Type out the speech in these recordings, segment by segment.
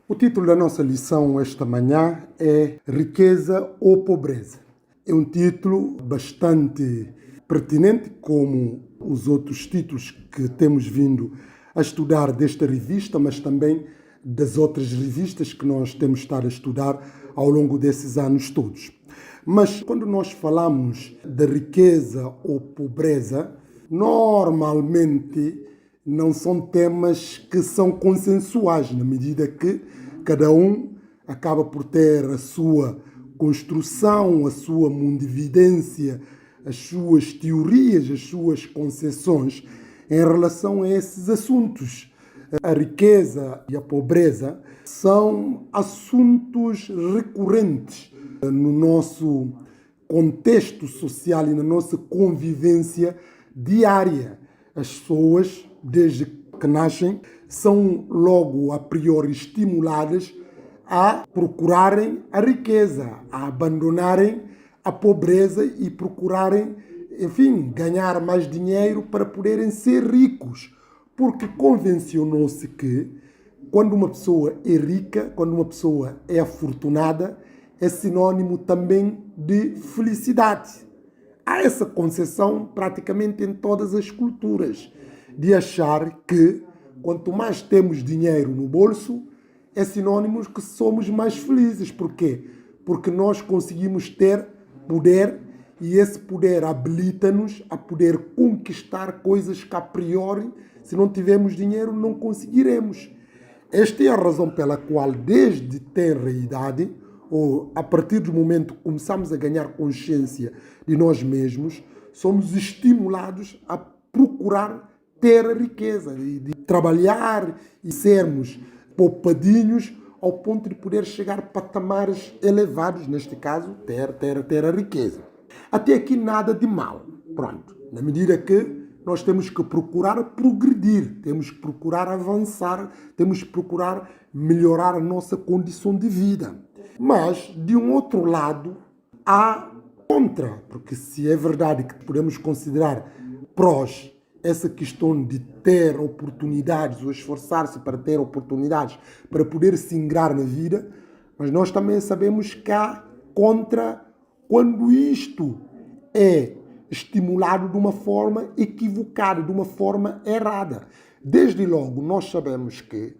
O título da nossa lição esta manhã é Riqueza ou Pobreza. É um título bastante pertinente, como os outros títulos que temos vindo a estudar desta revista, mas também das outras revistas que nós temos estado a estudar ao longo desses anos todos. Mas quando nós falamos de riqueza ou pobreza, normalmente não são temas que são consensuais, na medida que cada um acaba por ter a sua construção, a sua mundividência, as suas teorias, as suas concepções em relação a esses assuntos. A riqueza e a pobreza são assuntos recorrentes no nosso contexto social e na nossa convivência diária. As pessoas, desde que nascem, são logo a priori estimuladas a procurarem a riqueza, a abandonarem a pobreza e procurarem, enfim, ganhar mais dinheiro para poderem ser ricos. Porque convencionou-se que quando uma pessoa é rica, quando uma pessoa é afortunada, é sinônimo também de felicidade. Há essa concepção praticamente em todas as culturas, de achar que quanto mais temos dinheiro no bolso, é sinônimo que somos mais felizes. Por quê? Porque nós conseguimos ter poder e esse poder habilita-nos a poder conquistar coisas que a priori, se não tivermos dinheiro, não conseguiremos. Esta é a razão pela qual, desde tenra idade, ou a partir do momento que começamos a ganhar consciência de nós mesmos, somos estimulados a procurar ter a riqueza, de trabalhar e sermos poupadinhos ao ponto de poder chegar a patamares elevados, neste caso, ter a riqueza. Até aqui nada de mal, pronto, na medida que nós temos que procurar progredir, temos que procurar avançar, temos que procurar melhorar a nossa condição de vida. Mas, de um outro lado, há contra, porque se é verdade que podemos considerar prós essa questão de ter oportunidades ou esforçar-se para ter oportunidades para poder se ingrar na vida, mas nós também sabemos que há contra quando isto é estimulado de uma forma equivocada, de uma forma errada. Desde logo, nós sabemos que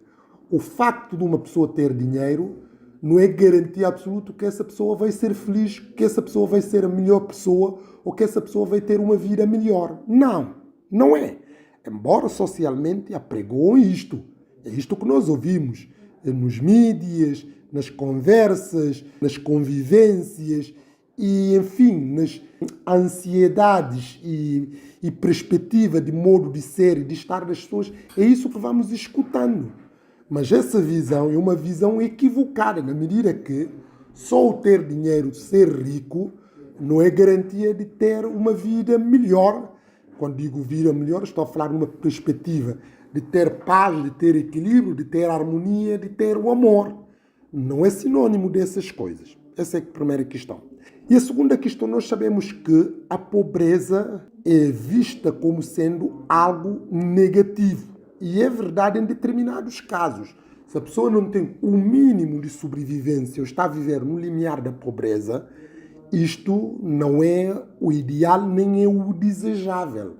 o facto de uma pessoa ter dinheiro não é garantia absoluta que essa pessoa vai ser feliz, que essa pessoa vai ser a melhor pessoa ou que essa pessoa vai ter uma vida melhor. Não é. Embora socialmente apregoam isto. É isto que nós ouvimos nos mídias, nas conversas, nas convivências e, enfim, nas ansiedades e perspectiva de modo de ser e de estar das pessoas. É isso que vamos escutando. Mas essa visão é uma visão equivocada, na medida que só o ter dinheiro, ser rico, não é garantia de ter uma vida melhor. Quando digo vida melhor, estou a falar numa perspectiva de ter paz, de ter equilíbrio, de ter harmonia, de ter o amor. Não é sinônimo dessas coisas. Essa é a primeira questão. E a segunda questão, nós sabemos que a pobreza é vista como sendo algo negativo. E é verdade em determinados casos. Se a pessoa não tem o mínimo de sobrevivência ou está a viver no limiar da pobreza, isto não é o ideal nem é o desejável.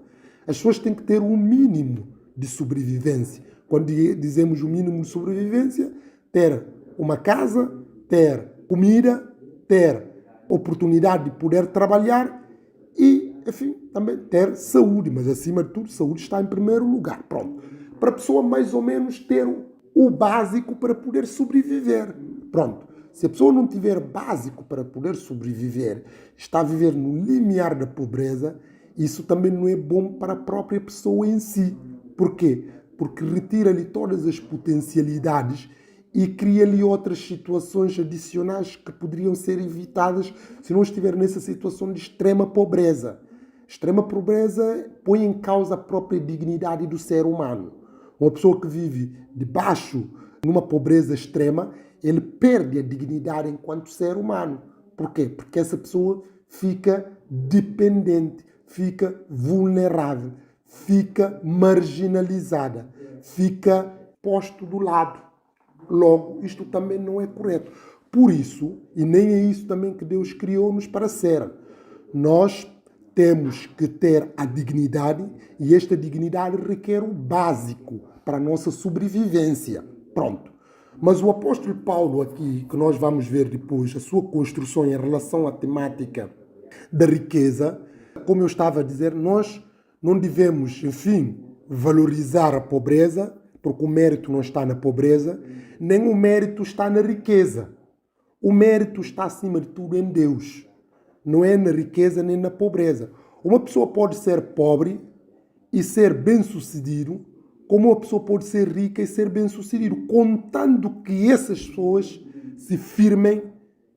As pessoas têm que ter um mínimo de sobrevivência. Quando dizemos o mínimo de sobrevivência, ter uma casa, ter comida, ter oportunidade de poder trabalhar e, enfim, também ter saúde. Mas, acima de tudo, saúde está em primeiro lugar. Pronto. Para a pessoa mais ou menos ter o básico para poder sobreviver. Pronto. Se a pessoa não tiver básico para poder sobreviver, está a viver no limiar da pobreza, isso também não é bom para a própria pessoa em si. Por quê? Porque retira-lhe todas as potencialidades e cria-lhe outras situações adicionais que poderiam ser evitadas se não estiver nessa situação de extrema pobreza. Extrema pobreza põe em causa a própria dignidade do ser humano. Uma pessoa que vive debaixo, numa pobreza extrema, ele perde a dignidade enquanto ser humano. Por quê? Porque essa pessoa fica dependente, fica vulnerável, fica marginalizada, fica posto do lado. Logo, isto também não é correto. Por isso, e nem é isso também que Deus criou-nos para ser. Nós temos que ter a dignidade e esta dignidade requer o básico para a nossa sobrevivência. Pronto. Mas o apóstolo Paulo aqui, que nós vamos ver depois, a sua construção em relação à temática da riqueza, como eu estava a dizer, nós não devemos, enfim, valorizar a pobreza, porque o mérito não está na pobreza, nem o mérito está na riqueza. O mérito está, acima de tudo, em Deus. Não é na riqueza nem na pobreza. Uma pessoa pode ser pobre e ser bem-sucedido, como uma pessoa pode ser rica e ser bem-sucedido, contando que essas pessoas se firmem,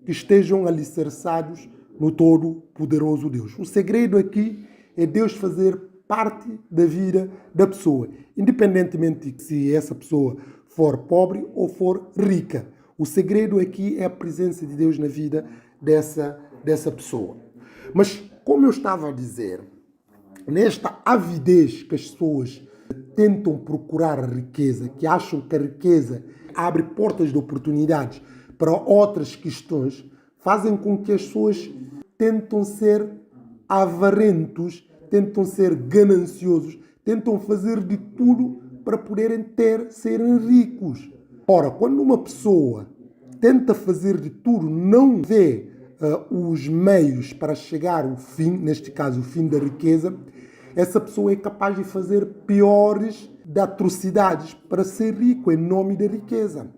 que estejam alicerçados no Todo-Poderoso Deus. O segredo aqui é Deus fazer parte da vida da pessoa, independentemente de se essa pessoa for pobre ou for rica. O segredo aqui é a presença de Deus na vida dessa pessoa. Mas, como eu estava a dizer, nesta avidez que as pessoas tentam procurar a riqueza, que acham que a riqueza abre portas de oportunidades para outras questões, fazem com que as pessoas tentam ser avarentos, tentam ser gananciosos, tentam fazer de tudo para poderem serem ricos. Ora, quando uma pessoa tenta fazer de tudo, não vê os meios para chegar ao fim, neste caso o fim da riqueza, essa pessoa é capaz de fazer piores de atrocidades para ser rico em nome da riqueza.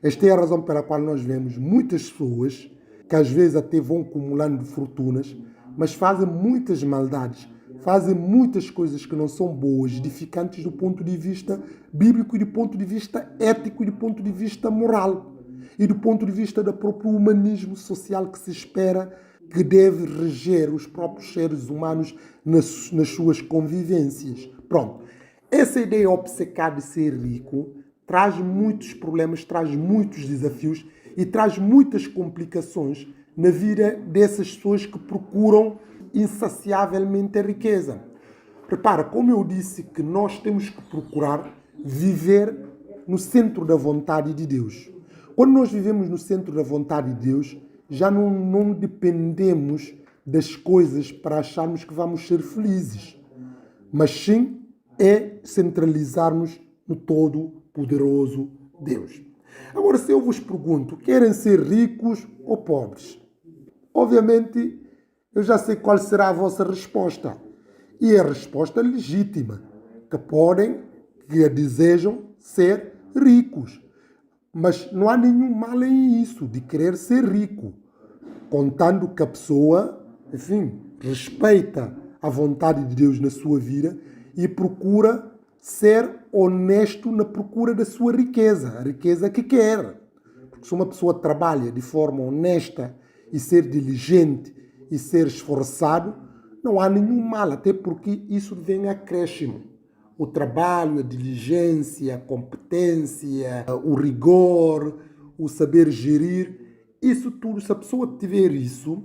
Esta é a razão pela qual nós vemos muitas pessoas que às vezes até vão acumulando fortunas, mas fazem muitas maldades, fazem muitas coisas que não são boas, edificantes do ponto de vista bíblico e do ponto de vista ético e do ponto de vista moral e do ponto de vista do próprio humanismo social que se espera que deve reger os próprios seres humanos nas suas convivências. Pronto. Essa ideia obcecada de ser rico traz muitos problemas, traz muitos desafios e traz muitas complicações na vida dessas pessoas que procuram insaciavelmente a riqueza. Repara, como eu disse que nós temos que procurar viver no centro da vontade de Deus. Quando nós vivemos no centro da vontade de Deus, já não dependemos das coisas para acharmos que vamos ser felizes. Mas sim é centralizarmos no Todo-Poderoso Deus. Agora, se eu vos pergunto, querem ser ricos ou pobres? Obviamente, eu já sei qual será a vossa resposta. E é a resposta legítima, que desejam ser ricos. Mas não há nenhum mal em isso, de querer ser rico, contando que a pessoa, enfim, respeita a vontade de Deus na sua vida e procura ser honesto na procura da sua riqueza, a riqueza que quer. Porque se uma pessoa trabalha de forma honesta e ser diligente e ser esforçado, não há nenhum mal, até porque isso vem acréscimo. O trabalho, a diligência, a competência, o rigor, o saber gerir, isso tudo, se a pessoa tiver isso,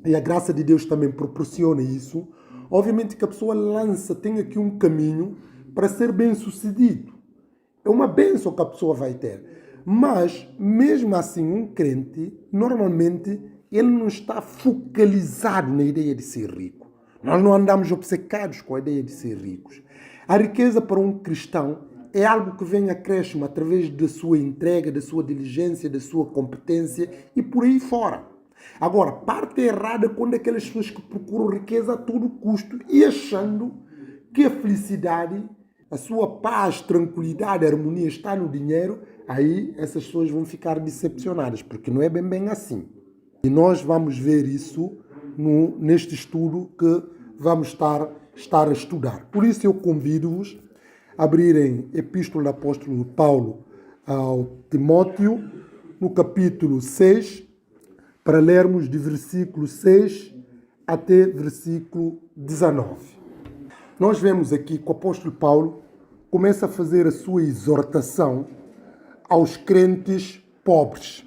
e a graça de Deus também proporciona isso, obviamente que a pessoa tem aqui um caminho para ser bem-sucedido. É uma bênção que a pessoa vai ter. Mas, mesmo assim, um crente, normalmente, ele não está focalizado na ideia de ser rico. Nós não andamos obcecados com a ideia de ser ricos. A riqueza para um cristão é algo que vem acréscimo através da sua entrega, da sua diligência, da sua competência e por aí fora. Agora, parte errada quando aquelas pessoas que procuram riqueza a todo custo e achando que a felicidade, a sua paz, tranquilidade, harmonia está no dinheiro, aí essas pessoas vão ficar decepcionadas, porque não é bem assim. E nós vamos ver isso neste estudo que vamos estar a estudar. Por isso eu convido-vos a abrirem a Epístola do Apóstolo Paulo ao Timóteo, no capítulo 6, para lermos de versículo 6 até versículo 19. Nós vemos aqui que o apóstolo Paulo começa a fazer a sua exortação aos crentes pobres.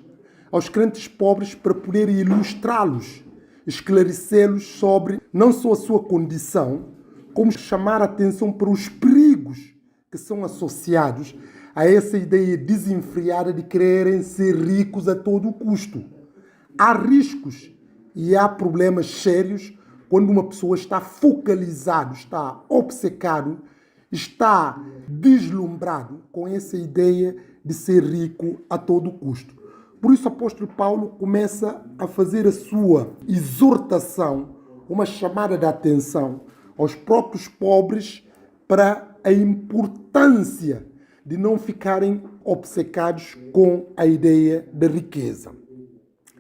Aos crentes pobres para poder ilustrá-los, esclarecê-los sobre não só a sua condição, como chamar a atenção para os perigos que são associados a essa ideia desenfreada de quererem ser ricos a todo custo. Há riscos e há problemas sérios quando uma pessoa está focalizado, está obcecado, está deslumbrado com essa ideia de ser rico a todo custo. Por isso o apóstolo Paulo começa a fazer a sua exortação, uma chamada de atenção aos próprios pobres para a importância de não ficarem obcecados com a ideia da riqueza.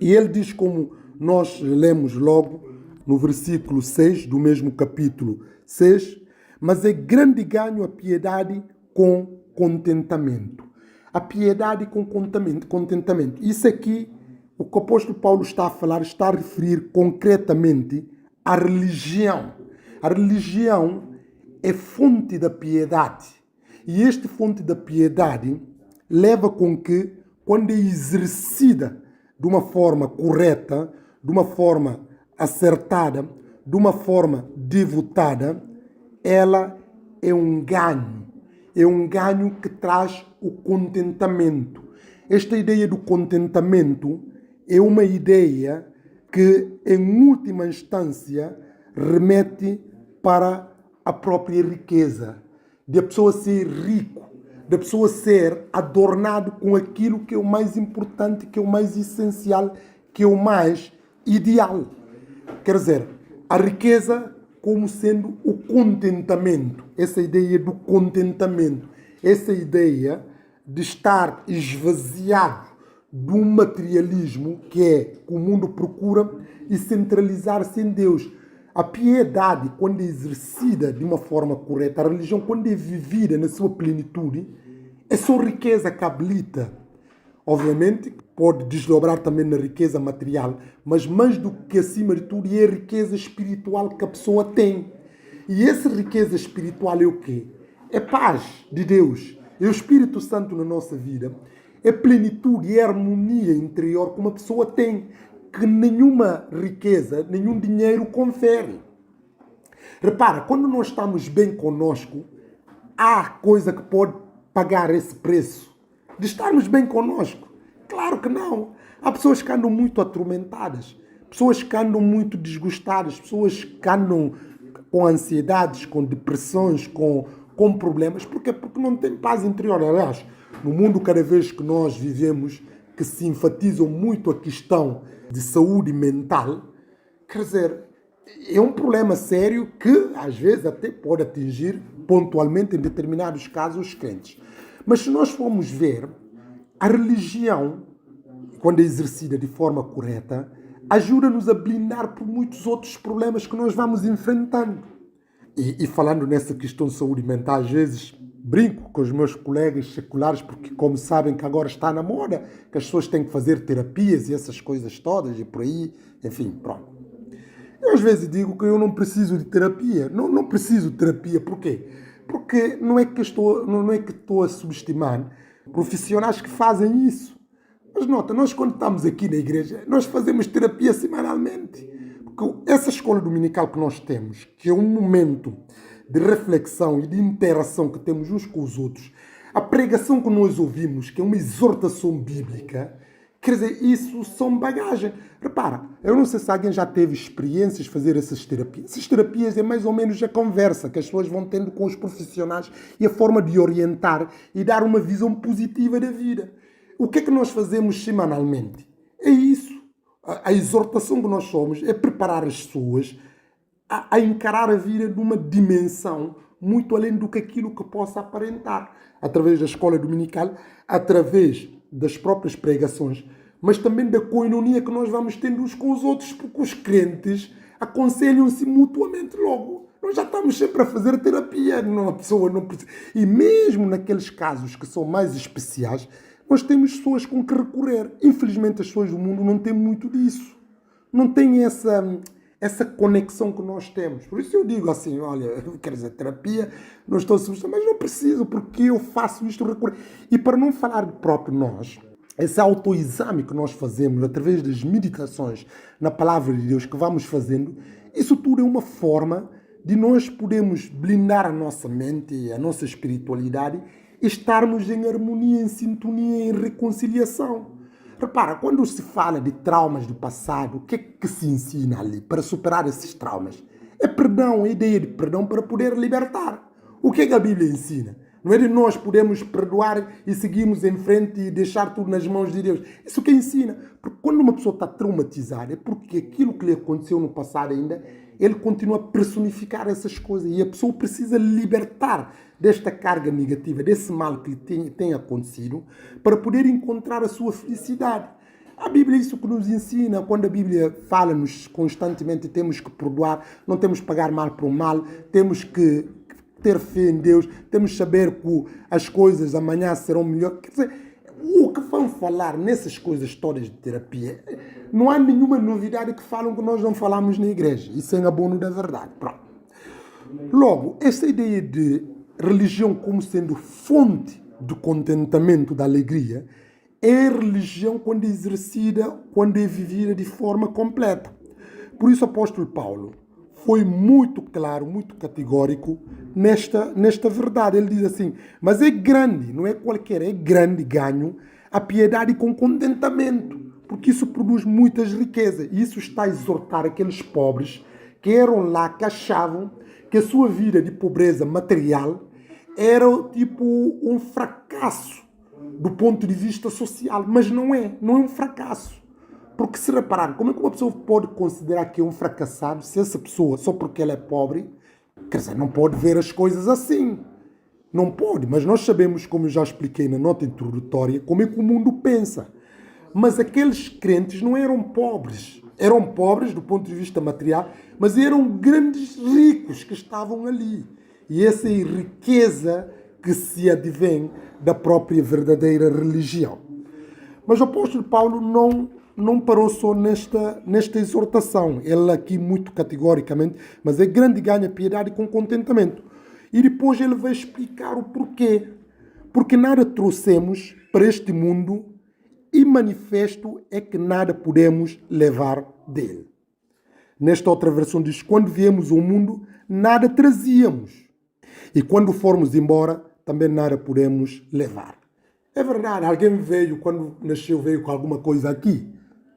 E ele diz, como nós lemos logo no versículo 6 do mesmo capítulo 6, mas é grande ganho a piedade com contentamento. A piedade com contentamento. Isso aqui, o que o apóstolo Paulo está a falar, está a referir concretamente à religião. A religião é fonte da piedade. E esta fonte da piedade leva com que, quando é exercida de uma forma correta, de uma forma acertada, de uma forma devotada, ela é um ganho. É um ganho que traz o contentamento. Esta ideia do contentamento é uma ideia que, em última instância, remete para a própria riqueza. De a pessoa ser rico, da pessoa ser adornado com aquilo que é o mais importante, que é o mais essencial, que é o mais ideal. Quer dizer, a riqueza como sendo o contentamento, essa ideia do contentamento, essa ideia de estar esvaziado de um materialismo que é que o mundo procura e centralizar-se em Deus. A piedade, quando é exercida de uma forma correta, a religião, quando é vivida na sua plenitude, é só riqueza que habilita. Obviamente, pode desdobrar também na riqueza material, mas mais do que acima de tudo é a riqueza espiritual que a pessoa tem. E essa riqueza espiritual é o quê? É paz de Deus, é o Espírito Santo na nossa vida, é plenitude e harmonia interior que uma pessoa tem, que nenhuma riqueza, nenhum dinheiro confere. Repara, quando nós estamos bem conosco, há coisa que pode pagar esse preço de estarmos bem conosco. Claro que não. Há pessoas que andam muito atormentadas, pessoas que andam muito desgostadas, pessoas que andam com ansiedades, com depressões, com problemas. Porquê? Porque não tem paz interior. Aliás, no mundo cada vez que nós vivemos, que se enfatizam muito a questão de saúde mental, quer dizer, é um problema sério que às vezes até pode atingir pontualmente em determinados casos os crentes. Mas se nós formos ver, a religião, quando é exercida de forma correta, ajuda-nos a blindar por muitos outros problemas que nós vamos enfrentando. E falando nessa questão de saúde mental, às vezes brinco com os meus colegas seculares, porque como sabem que agora está na moda, que as pessoas têm que fazer terapias e essas coisas todas, e por aí, enfim, pronto. Eu às vezes digo que eu não preciso de terapia. Não preciso de terapia, por quê? Porque não é que estou a subestimar profissionais que fazem isso. Mas nota, nós quando estamos aqui na igreja, nós fazemos terapia semanalmente. Porque essa escola dominical que nós temos, que é um momento de reflexão e de interação que temos uns com os outros, a pregação que nós ouvimos, que é uma exortação bíblica, quer dizer, isso são bagagem. Repara, eu não sei se alguém já teve experiências de fazer essas terapias. Essas terapias é mais ou menos a conversa que as pessoas vão tendo com os profissionais e a forma de orientar e dar uma visão positiva da vida. O que é que nós fazemos semanalmente? É isso. A exortação que nós somos é preparar as pessoas a encarar a vida numa dimensão muito além do que aquilo que possa aparentar. Através da escola dominical, através das próprias pregações, mas também da coinonia que nós vamos tendo uns com os outros, porque os crentes aconselham-se mutuamente logo. Nós já estamos sempre a fazer terapia, a pessoa não precisa. E mesmo naqueles casos que são mais especiais, nós temos pessoas com que recorrer. Infelizmente as pessoas do mundo não têm muito disso. Não têm essa conexão que nós temos. Por isso eu digo assim, olha, quer dizer, terapia, não estou a substituir, mas não preciso, porque eu faço isto recorrer. E para não falar de próprio nós, esse autoexame que nós fazemos através das meditações na Palavra de Deus que vamos fazendo, isso tudo é uma forma de nós podermos blindar a nossa mente e a nossa espiritualidade estarmos em harmonia, em sintonia, em reconciliação. Repara, quando se fala de traumas do passado, o que é que se ensina ali para superar esses traumas? É perdão, a ideia de perdão para poder libertar. O que é que a Bíblia ensina? Não é de nós podemos perdoar e seguirmos em frente e deixar tudo nas mãos de Deus. Isso que ensina. Porque quando uma pessoa está traumatizada, é porque aquilo que lhe aconteceu no passado ainda, ele continua a personificar essas coisas. E a pessoa precisa libertar desta carga negativa, desse mal que lhe tem acontecido, para poder encontrar a sua felicidade. A Bíblia é isso que nos ensina. Quando a Bíblia fala-nos constantemente, temos que perdoar, não temos que pagar mal por mal, temos que ter fé em Deus, temos que saber que as coisas amanhã serão melhores. Quer dizer, o que vão falar nessas coisas todas de terapia, não há nenhuma novidade que falam que nós não falamos na igreja. Isso é abono da verdade. Pronto. Logo, essa ideia de religião como sendo fonte do contentamento, da alegria, é religião quando é exercida, quando é vivida de forma completa. Por isso o apóstolo Paulo foi muito claro, muito categórico nesta verdade. Ele diz assim, mas é grande, não é qualquer, é grande ganho a piedade com contentamento, porque isso produz muitas riquezas. E isso está a exortar aqueles pobres que eram lá, que achavam que a sua vida de pobreza material era tipo um fracasso do ponto de vista social, mas não é um fracasso. Porque se reparar, como é que uma pessoa pode considerar que é um fracassado se essa pessoa, só porque ela é pobre, quer dizer, não pode ver as coisas assim. Não pode, mas nós sabemos, como eu já expliquei na nota introdutória, como é que o mundo pensa. Mas aqueles crentes não eram pobres. Eram pobres do ponto de vista material, mas eram grandes ricos que estavam ali. E essa é a riqueza que se advém da própria verdadeira religião. Mas o apóstolo Paulo não parou só nesta exortação. Ele aqui muito categoricamente, mas é grande ganho a piedade com contentamento. E depois ele vai explicar o porquê. Porque nada trouxemos para este mundo e manifesto é que nada podemos levar dele. Nesta outra versão diz, quando viemos ao mundo, nada trazíamos. E quando formos embora, também nada podemos levar. É verdade, alguém veio, quando nasceu, veio com alguma coisa aqui.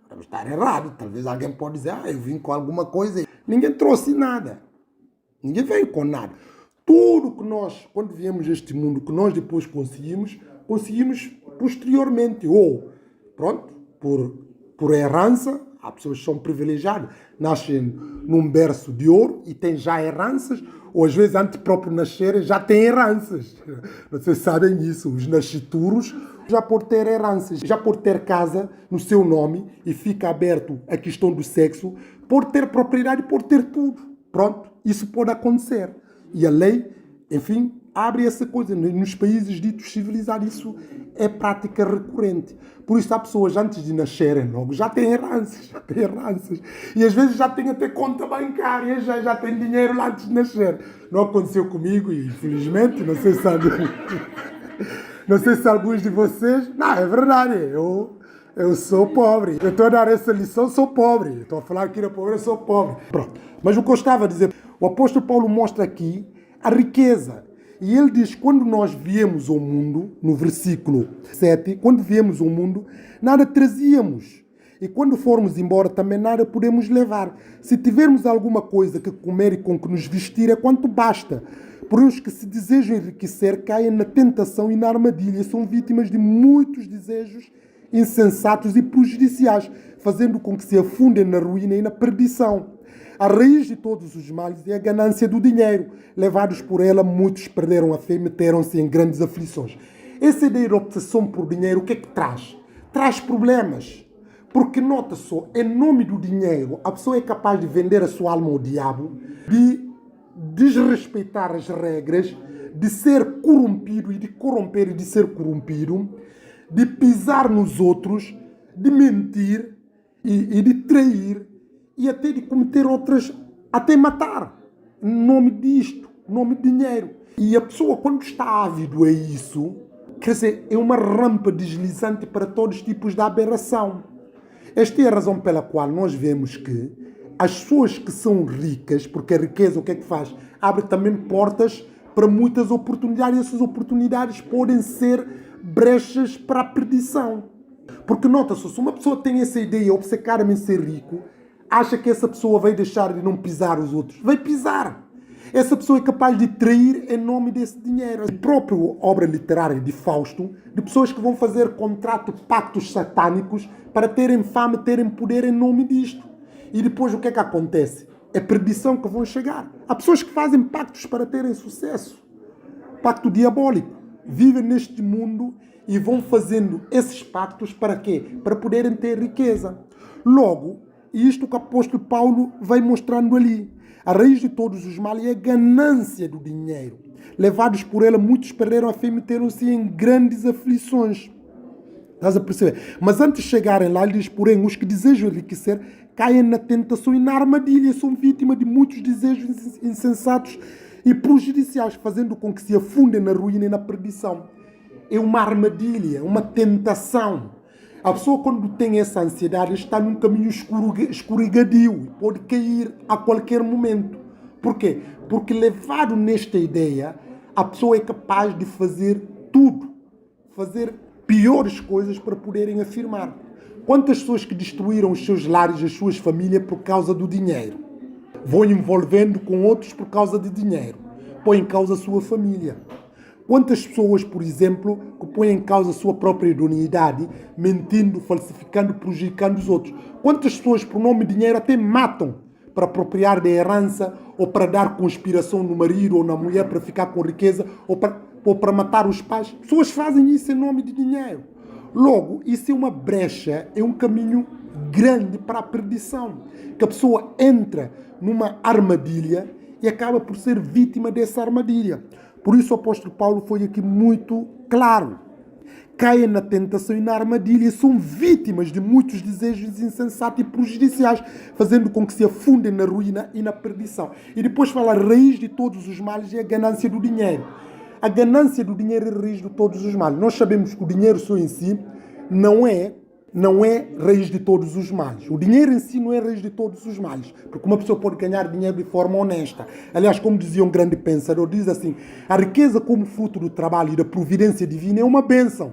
Deve estar errado. Talvez alguém pode dizer, eu vim com alguma coisa. Ninguém trouxe nada. Ninguém veio com nada. Tudo que nós, quando viemos a este mundo, que nós depois conseguimos posteriormente. Ou, pronto, por herança. Há pessoas que são privilegiadas, nascem num berço de ouro e têm já heranças, ou às vezes antes de próprio nascerem já têm heranças. Vocês sabem isso, os nascituros já por ter heranças, já por ter casa no seu nome e fica aberto a questão do sexo, por ter propriedade, por ter tudo. Pronto, isso pode acontecer. E a lei, enfim, abre essa coisa. Nos países ditos civilizados isso é prática recorrente. Por isso há pessoas antes de nascerem logo já têm heranças. E às vezes já têm até conta bancária, já têm dinheiro lá antes de nascer. Não aconteceu comigo, e infelizmente, não sei se alguns de vocês... Não, é verdade, eu sou pobre. Eu estou a dar essa lição, sou pobre. Estou a falar aqui na pobreza, sou pobre. Pronto. Mas o que eu estava a dizer, o apóstolo Paulo mostra aqui a riqueza. E ele diz, quando nós viemos ao mundo, no versículo 7, quando viemos ao mundo, nada trazíamos. E quando formos embora, também nada podemos levar. Se tivermos alguma coisa que comer e com que nos vestir, é quanto basta. Porém, os que se desejam enriquecer caem na tentação e na armadilha. São vítimas de muitos desejos insensatos e prejudiciais, fazendo com que se afundem na ruína e na perdição. A raiz de todos os males é a ganância do dinheiro. Levados por ela, muitos perderam a fé e meteram-se em grandes aflições. Essa ideia de obsessão por dinheiro, o que é que traz? Traz problemas. Porque, nota só, em nome do dinheiro, a pessoa é capaz de vender a sua alma ao diabo, de desrespeitar as regras, de ser corrompido e de corromper e de ser corrompido, de pisar nos outros, de mentir e de trair, e até de cometer outras, até matar, em nome disto, em nome de dinheiro. E a pessoa, quando está ávido a isso, quer dizer, é uma rampa deslizante para todos os tipos de aberração. Esta é a razão pela qual nós vemos que as pessoas que são ricas, porque a riqueza o que é que faz? Abre também portas para muitas oportunidades. E essas oportunidades podem ser brechas para a perdição. Porque nota-se, se uma pessoa tem essa ideia obcecada em ser rico, acha que essa pessoa vai deixar de não pisar os outros. Vai pisar. Essa pessoa é capaz de trair em nome desse dinheiro. A própria obra literária de Fausto, de pessoas que vão fazer pactos satânicos para terem fama, terem poder em nome disto. E depois o que é que acontece? É perdição que vão chegar. Há pessoas que fazem pactos para terem sucesso. Pacto diabólico. Vivem neste mundo e vão fazendo esses pactos para quê? Para poderem ter riqueza. Logo, isto que o apóstolo Paulo vai mostrando ali. A raiz de todos os males é a ganância do dinheiro. Levados por ela, muitos perderam a fé e meteram-se em grandes aflições. Estás a perceber? Mas antes de chegarem lá, ele diz, porém, os que desejam enriquecer caem na tentação e na armadilha, são vítimas de muitos desejos insensatos e prejudiciais, fazendo com que se afundem na ruína e na perdição. É uma armadilha, uma tentação. A pessoa, quando tem essa ansiedade, está num caminho escorregadio, pode cair a qualquer momento. Por quê? Porque levado nesta ideia, a pessoa é capaz de fazer tudo, fazer piores coisas para poderem afirmar. Quantas pessoas que destruíram os seus lares, as suas famílias por causa do dinheiro? Vão envolvendo com outros por causa de dinheiro. Põe em causa a sua família. Quantas pessoas, por exemplo, que põem em causa a sua própria idoneidade, mentindo, falsificando, prejudicando os outros? Quantas pessoas, por nome de dinheiro, até matam para apropriar da herança ou para dar conspiração no marido ou na mulher para ficar com riqueza ou para matar os pais? Pessoas fazem isso em nome de dinheiro. Logo, isso é uma brecha, é um caminho grande para a perdição. Que a pessoa entra numa armadilha e acaba por ser vítima dessa armadilha. Por isso o apóstolo Paulo foi aqui muito claro. Caem na tentação e na armadilha e são vítimas de muitos desejos insensatos e prejudiciais, fazendo com que se afundem na ruína e na perdição. E depois fala, a raiz de todos os males é a ganância do dinheiro. A ganância do dinheiro é a raiz de todos os males. Nós sabemos que o dinheiro só em si não é raiz de todos os males. O dinheiro em si não é raiz de todos os males. Porque uma pessoa pode ganhar dinheiro de forma honesta. Aliás, como dizia um grande pensador, diz assim, a riqueza como fruto do trabalho e da providência divina é uma bênção.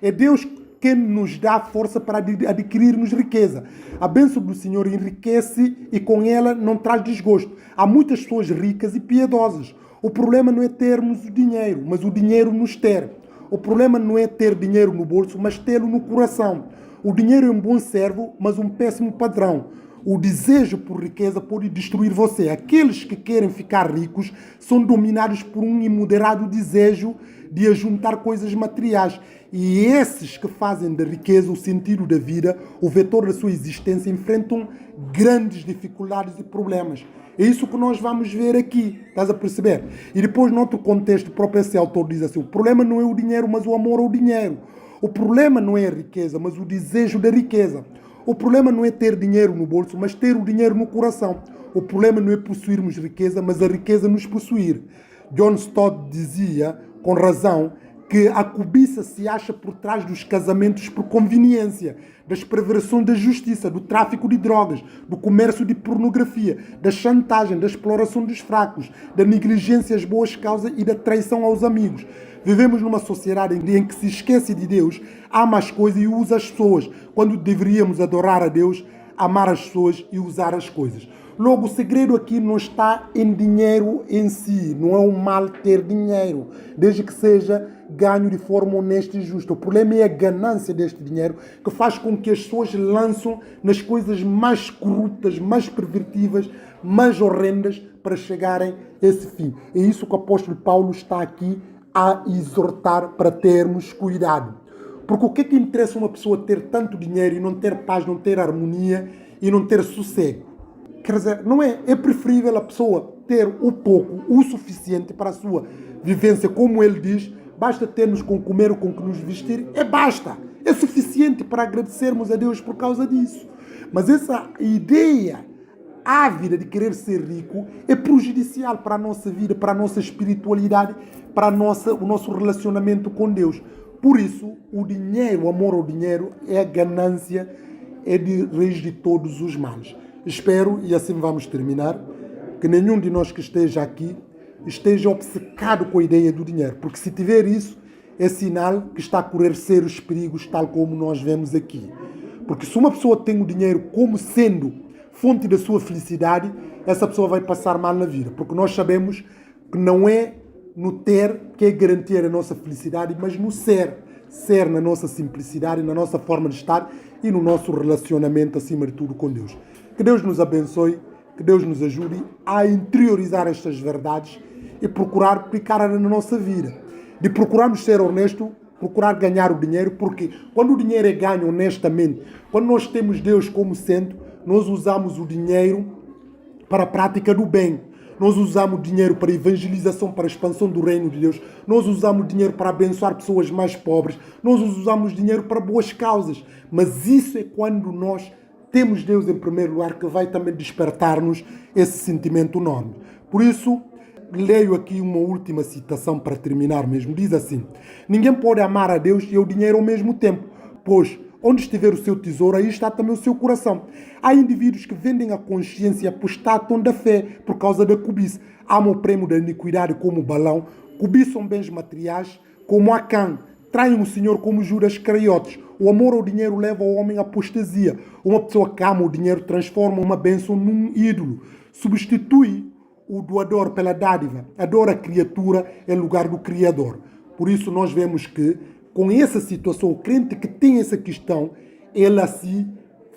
É Deus quem nos dá força para adquirirmos riqueza. A bênção do Senhor enriquece e com ela não traz desgosto. Há muitas pessoas ricas e piedosas. O problema não é termos o dinheiro, mas o dinheiro nos ter. O problema não é ter dinheiro no bolso, mas tê-lo no coração. O dinheiro é um bom servo, mas um péssimo padrão. O desejo por riqueza pode destruir você. Aqueles que querem ficar ricos são dominados por um imoderado desejo de ajuntar coisas materiais. E esses que fazem da riqueza o sentido da vida, o vetor da sua existência, enfrentam grandes dificuldades e problemas. É isso que nós vamos ver aqui, estás a perceber? E depois, noutro contexto, o próprio esse autor diz assim, o problema não é o dinheiro, mas o amor ao dinheiro. O problema não é a riqueza, mas o desejo da riqueza. O problema não é ter dinheiro no bolso, mas ter o dinheiro no coração. O problema não é possuirmos riqueza, mas a riqueza nos possuir. John Stott dizia, com razão, que a cobiça se acha por trás dos casamentos por conveniência, das perversões da justiça, do tráfico de drogas, do comércio de pornografia, da chantagem, da exploração dos fracos, da negligência às boas causas e da traição aos amigos. Vivemos numa sociedade em que se esquece de Deus, ama as coisas e usa as pessoas, quando deveríamos adorar a Deus, amar as pessoas e usar as coisas. Logo, o segredo aqui não está em dinheiro em si, não é um mal ter dinheiro, desde que seja ganho de forma honesta e justa. O problema é a ganância deste dinheiro, que faz com que as pessoas lançam nas coisas mais corruptas, mais pervertidas, mais horrendas, para chegarem a esse fim. É isso que o apóstolo Paulo está aqui a exortar para termos cuidado. Porque o que é que interessa uma pessoa ter tanto dinheiro e não ter paz, não ter harmonia e não ter sossego? Quer dizer, não é? É preferível a pessoa ter o pouco, o suficiente para a sua vivência, como ele diz, basta termos com comer ou com que nos vestir, basta. É suficiente para agradecermos a Deus por causa disso. Mas essa ideia ávida de querer ser rico é prejudicial para a nossa vida, para a nossa espiritualidade, para o nosso relacionamento com Deus. Por isso, o dinheiro, o amor ao dinheiro, é a ganância, é de raiz de todos os males. Espero, e assim vamos terminar, que nenhum de nós que esteja aqui esteja obcecado com a ideia do dinheiro, porque se tiver isso, é sinal que está a correr sérios perigos, tal como nós vemos aqui. Porque se uma pessoa tem o dinheiro como sendo fonte da sua felicidade, essa pessoa vai passar mal na vida, porque nós sabemos que não é no ter que é garantir a nossa felicidade, mas no ser na nossa simplicidade, na nossa forma de estar e no nosso relacionamento, acima de tudo, com Deus. Que Deus nos abençoe, que Deus nos ajude a interiorizar estas verdades e procurar aplicar na nossa vida. De procurarmos ser honestos, procurar ganhar o dinheiro, porque quando o dinheiro é ganho honestamente, quando nós temos Deus como centro, nós usamos o dinheiro para a prática do bem. Nós usamos dinheiro para evangelização, para a expansão do reino de Deus. Nós usamos dinheiro para abençoar pessoas mais pobres. Nós usamos dinheiro para boas causas. Mas isso é quando nós temos Deus em primeiro lugar, que vai também despertar-nos esse sentimento enorme. Por isso, leio aqui uma última citação para terminar mesmo. Diz assim: ninguém pode amar a Deus e o dinheiro ao mesmo tempo, pois onde estiver o seu tesouro, aí está também o seu coração. Há indivíduos que vendem a consciência e apostatam da fé por causa da cobiça. Amam o prêmio da iniquidade como balão, cobiçam bens materiais como Acã, traem o Senhor como Judas Iscariotes. O amor ao dinheiro leva o homem à apostasia. Uma pessoa que ama o dinheiro transforma uma bênção num ídolo. Substitui o doador pela dádiva. Adora a criatura em lugar do Criador. Por isso nós vemos que, com essa situação, o crente que tem essa questão, ele se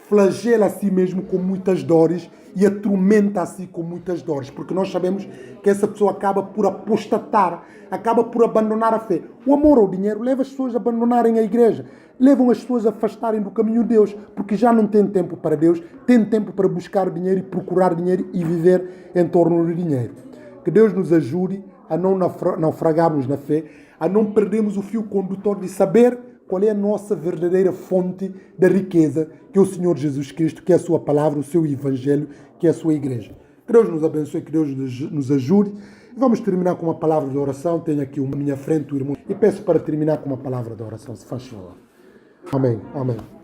flagela a si mesmo com muitas dores e atormenta a si com muitas dores, porque nós sabemos que essa pessoa acaba por apostatar, acaba por abandonar a fé. O amor ao dinheiro leva as pessoas a abandonarem a igreja, levam as pessoas a afastarem do caminho de Deus, porque já não tem tempo para Deus, tem tempo para buscar dinheiro e procurar dinheiro e viver em torno do dinheiro. Que Deus nos ajude a não naufragarmos na fé, a não perdermos o fio condutor de saber qual é a nossa verdadeira fonte da riqueza, que é o Senhor Jesus Cristo, que é a sua palavra, o seu evangelho, que é a sua igreja. Que Deus nos abençoe, que Deus nos ajude. E vamos terminar com uma palavra de oração. Tenho aqui uma minha frente, o irmão, e peço para terminar com uma palavra de oração, se faz favor. Amém, amém.